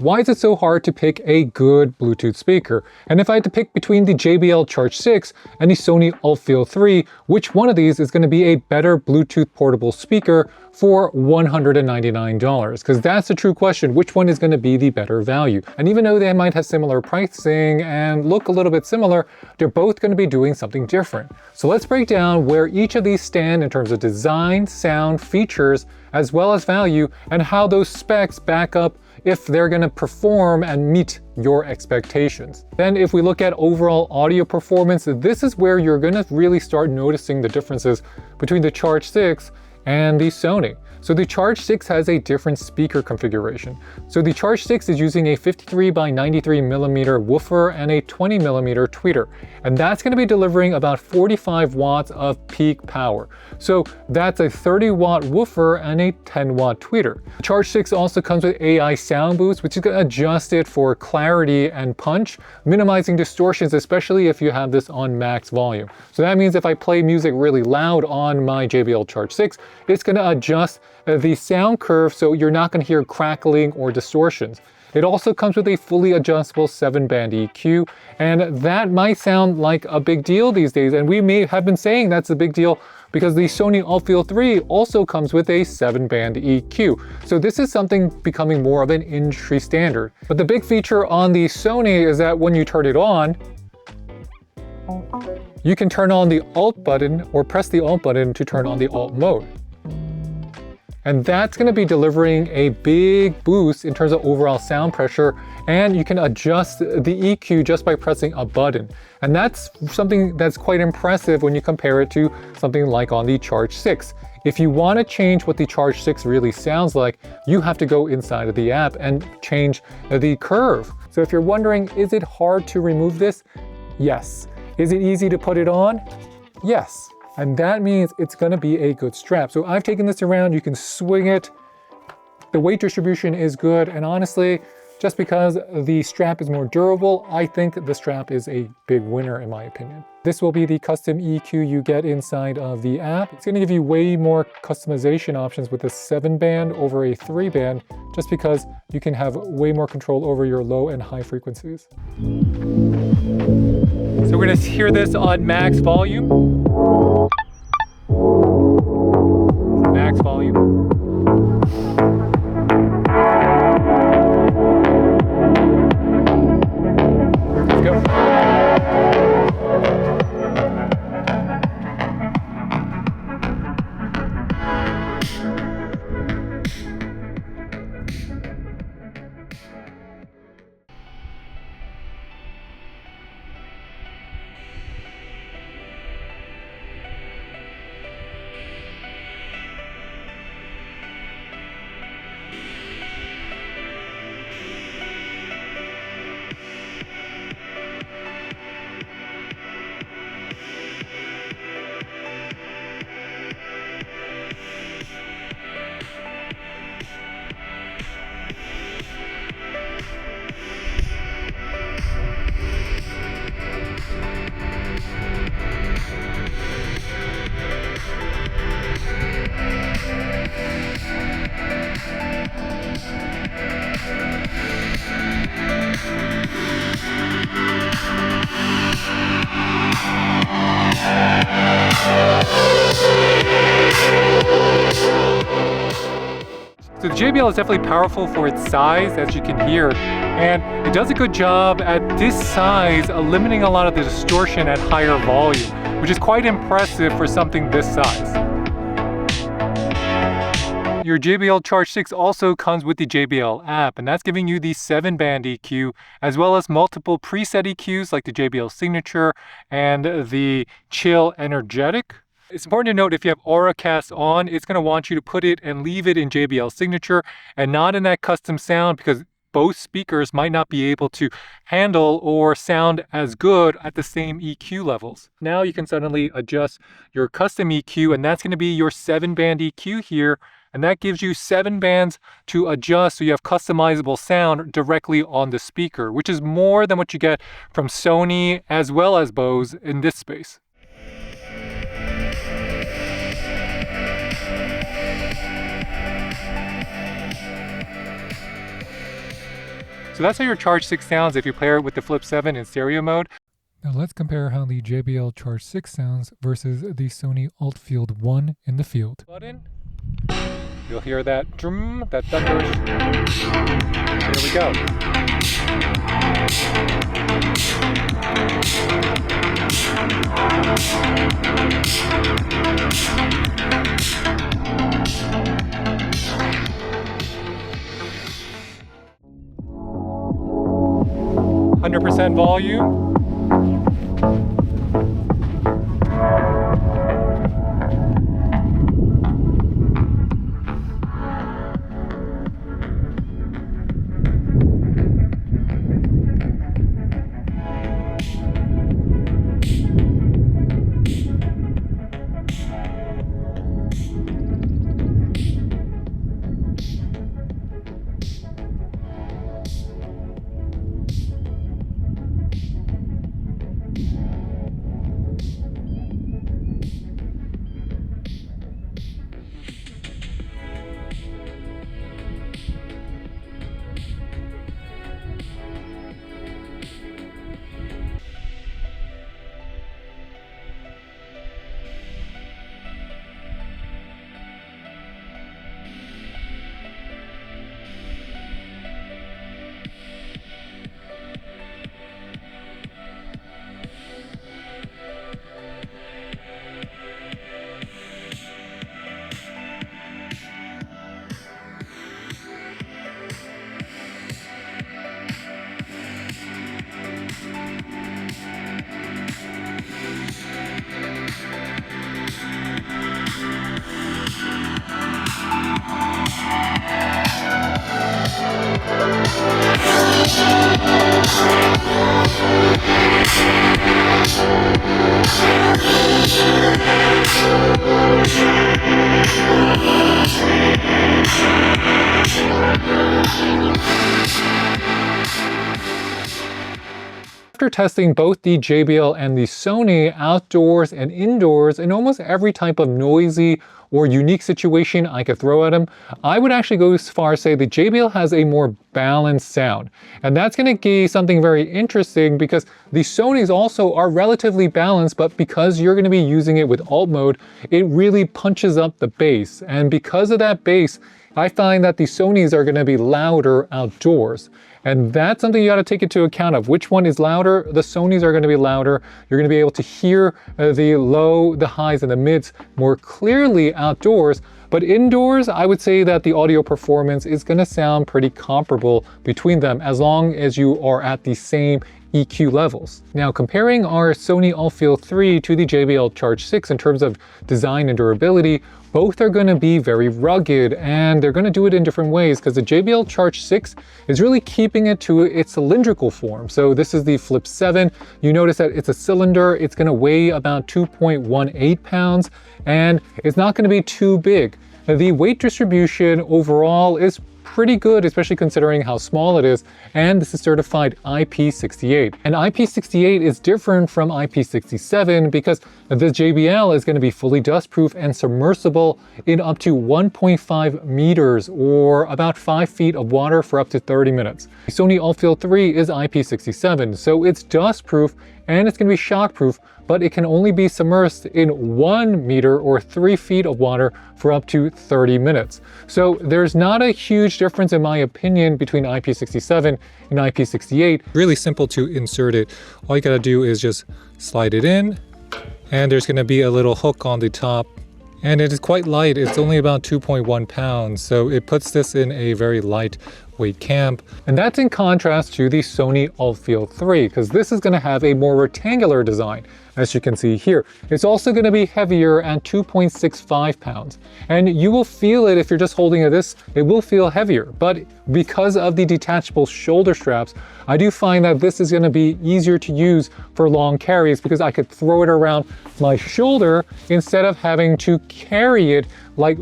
Why is it so hard to pick a good Bluetooth speaker? And if I had to pick between the JBL Charge 6 and the Sony ULT Field 3, which one of these is going to be a better Bluetooth portable speaker for $199? Because that's the true question. Which one is going to be the better value? And even though they might have similar pricing and look a little bit similar, they're both going to be doing something different. So let's break down where each of these stand in terms of design, sound, features, as well as value, and how those specs back up if they're going to perform and meet your expectations. Then if we look at overall audio performance, this is where you're going to really start noticing the differences between the Charge 6 and the Sony. So the Charge 6 has a different speaker configuration. So the Charge 6 is using a 53 by 93 millimeter woofer and a 20 millimeter tweeter. And that's going to be delivering about 45 watts of peak power. So that's a 30 watt woofer and a 10 watt tweeter. The Charge 6 also comes with AI sound boost, which is going to adjust it for clarity and punch, minimizing distortions, especially if you have this on max volume. So that means if I play music really loud on my JBL Charge 6, it's going to adjust the sound curve so you're not going to hear crackling or distortions. It also comes with a fully adjustable 7-band EQ, and that might sound like a big deal these days, and we may have been saying that's a big deal because the Sony ULT Field 3 also comes with a 7-band EQ. So this is something becoming more of an industry standard. But the big feature on the Sony is that when you turn it on, you can turn on the Alt button or press the Alt button to turn on the Alt mode. And that's going to be delivering a big boost in terms of overall sound pressure, and you can adjust the EQ just by pressing a button. And that's something that's quite impressive when you compare it to something like on the Charge 6. If you want to change what the Charge 6 really sounds like, you have to go inside of the app and change the curve. So if you're wondering, is it hard to remove this? Yes. Is it easy to put it on? Yes. And that means it's going to be a good strap. So I've taken this around, you can swing it. The weight distribution is good. And honestly, just because the strap is more durable, I think the strap is a big winner in my opinion. This will be the custom EQ you get inside of the app. It's going to give you way more customization options with a 7-band over a 3-band, just because you can have way more control over your low and high frequencies. So we're going to hear this on max volume. Max volume. Let's go. So the JBL is definitely powerful for its size, as you can hear, and it does a good job at this size limiting a lot of the distortion at higher volume, which is quite impressive for something this size. Your JBL Charge 6 also comes with the JBL app, and that's giving you the 7-band EQ, as well as multiple preset EQs like the JBL Signature and the Chill Energetic. It's important to note if you have AuraCast on, it's going to want you to put it and leave it in JBL Signature and not in that custom sound, because both speakers might not be able to handle or sound as good at the same EQ levels. Now you can suddenly adjust your custom EQ, and that's going to be your 7-band EQ here, and that gives you 7 bands to adjust so you have customizable sound directly on the speaker, which is more than what you get from Sony as well as Bose in this space. So that's how your Charge 6 sounds if you pair it with the Flip 7 in stereo mode. Now let's compare how the JBL Charge 6 sounds versus the Sony ULT Field 1 in the field. Button. You'll hear that drum, that thunder. Here we go. 100% volume. After testing both the JBL and the Sony outdoors and indoors in almost every type of noisy or unique situation I could throw at them, I would actually go as far as say the JBL has a more balanced sound. And that's going to be something very interesting because the Sonys also are relatively balanced, but because you're going to be using it with Ult Mode, it really punches up the bass. And because of that bass, I find that the Sonys are going to be louder outdoors. And that's something you got to take into account of. Which one is louder? The Sonys are going to be louder. You're going to be able to hear the low, the highs, and the mids more clearly outdoors. But indoors, I would say that the audio performance is going to sound pretty comparable between them as long as you are at the same EQ levels. Now, comparing our Sony ULT Field 3 to the JBL Charge 6 in terms of design and durability, both are going to be very rugged, and they're going to do it in different ways because the JBL Charge 6 is really keeping it to its cylindrical form. So this is the Flip 7. You notice that it's a cylinder. It's going to weigh about 2.18 pounds, and it's not going to be too big. The weight distribution overall is pretty good, especially considering how small it is, and this is certified IP68. And IP68 is different from IP67 because the JBL is going to be fully dustproof and submersible in up to 1.5 meters or about 5 feet of water for up to 30 minutes. The Sony ULT Field 3 is IP67, so it's dustproof and it's going to be shockproof, but it can only be submersed in 1 meter or 3 feet of water for up to 30 minutes. So there's not a huge difference in my opinion between IP67 and IP68. Really simple to insert it. All you gotta do is just slide it in, and there's gonna be a little hook on the top. And it is quite light. It's only about 2.1 pounds. So it puts this in a very lightweight camp. And that's in contrast to the Sony ULT Field 3, because this is going to have a more rectangular design, as you can see here. It's also going to be heavier at 2.65 pounds. And you will feel it if you're just holding this, it will feel heavier. But because of the detachable shoulder straps, I do find that this is going to be easier to use for long carries because I could throw it around my shoulder instead of having to carry it like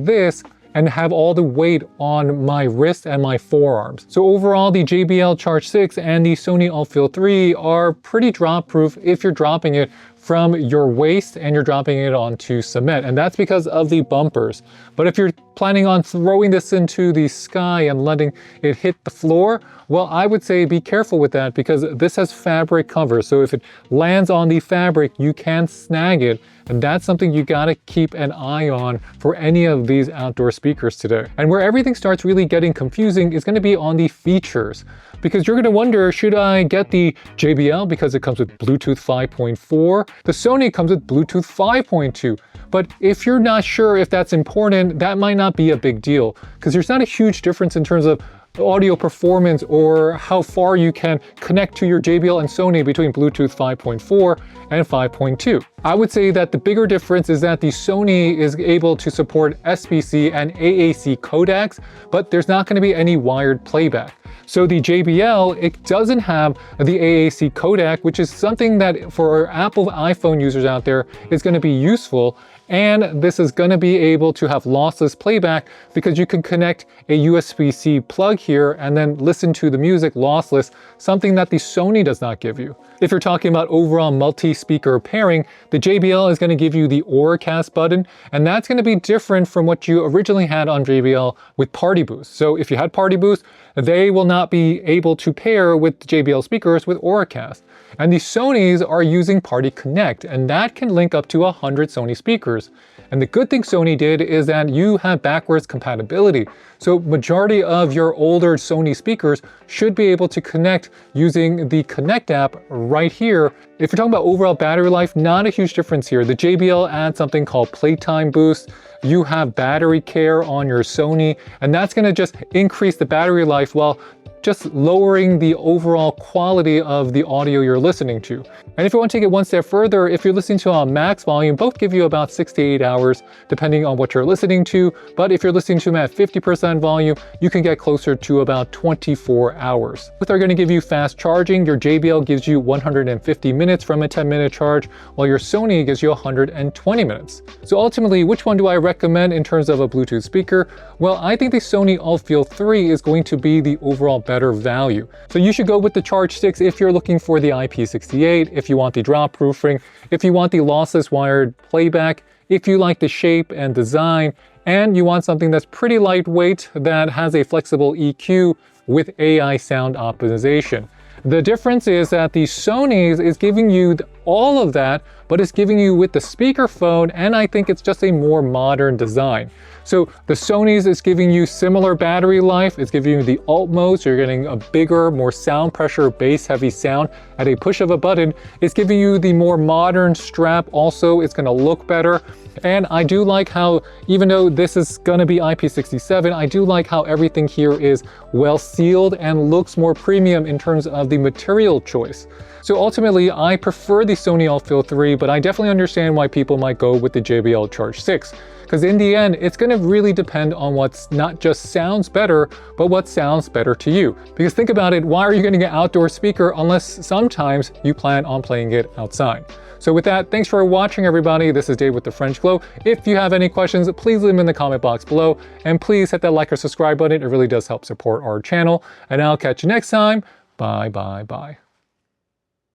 this and have all the weight on my wrist and my forearms. So overall, the JBL Charge 6 and the Sony ULT Field 3 are pretty drop proof if you're dropping it from your waist and you're dropping it onto cement, and that's because of the bumpers. But if you're planning on throwing this into the sky and letting it hit the floor, well, I would say be careful with that because this has fabric cover. So if it lands on the fabric, you can snag it. And that's something you gotta keep an eye on for any of these outdoor speakers today. And where everything starts really getting confusing is gonna be on the features. Because you're gonna wonder, should I get the JBL because it comes with Bluetooth 5.4? The Sony comes with Bluetooth 5.2. But if you're not sure if that's important, that might not be a big deal because there's not a huge difference in terms of audio performance or how far you can connect to your JBL and Sony between Bluetooth 5.4 and 5.2. I would say that the bigger difference is that the Sony is able to support SBC and AAC codecs, but there's not going to be any wired playback. So the JBL, it doesn't have the AAC codec, which is something that for Apple iPhone users out there is going to be useful. And this is going to be able to have lossless playback because you can connect a USB-C plug here and then listen to the music lossless, something that the Sony does not give you. If you're talking about overall multi-speaker pairing, the JBL is going to give you the Auracast button, and that's going to be different from what you originally had on JBL with Party Boost. So if you had Party Boost, they will not be able to pair with JBL speakers with Auracast. And the Sonys are using Party Connect, and that can link up to 100 Sony speakers. And the good thing Sony did is that you have backwards compatibility. So majority of your older Sony speakers should be able to connect using the Connect app right here. If you're talking about overall battery life, not a huge difference here. The JBL adds something called Playtime Boost. You have battery care on your Sony, and that's gonna just increase the battery life while just lowering the overall quality of the audio you're listening to. And if you want to take it one step further, if you're listening to a max volume, both give you about 6 to 8 hours, depending on what you're listening to. But if you're listening to them at 50% volume, you can get closer to about 24 hours. Both are gonna give you fast charging. Your JBL gives you 150 minutes from a 10-minute charge, while your Sony gives you 120 minutes. So ultimately, which one do I recommend in terms of a Bluetooth speaker? Well, I think the Sony ULT Field 3 is going to be the overall better value. So you should go with the Charge 6 if you're looking for the IP68, if you want the drop proofing, if you want the lossless wired playback, if you like the shape and design, and you want something that's pretty lightweight that has a flexible EQ with AI sound optimization. The difference is that the Sony's is giving you all of that, but it's giving you with the speakerphone, and I think it's just a more modern design. So the Sony's is giving you similar battery life, it's giving you the Ult Mode, so you're getting a bigger, more sound pressure, bass heavy sound at a push of a button. It's giving you the more modern strap also, it's gonna look better. And I do like how, even though this is gonna be IP67, I do like how everything here is well sealed and looks more premium in terms of the material choice. So ultimately, I prefer the Sony ULT Field 3, but I definitely understand why people might go with the JBL Charge 6. Because in the end, it's gonna really depend on what's not just sounds better, but what sounds better to you. Because think about it, why are you getting an outdoor speaker unless sometimes you plan on playing it outside? So with that, thanks for watching everybody. This is Dave with the French Glow. If you have any questions, please leave them in the comment box below. And please hit that like or subscribe button. It really does help support our channel. And I'll catch you next time. Bye, bye, bye.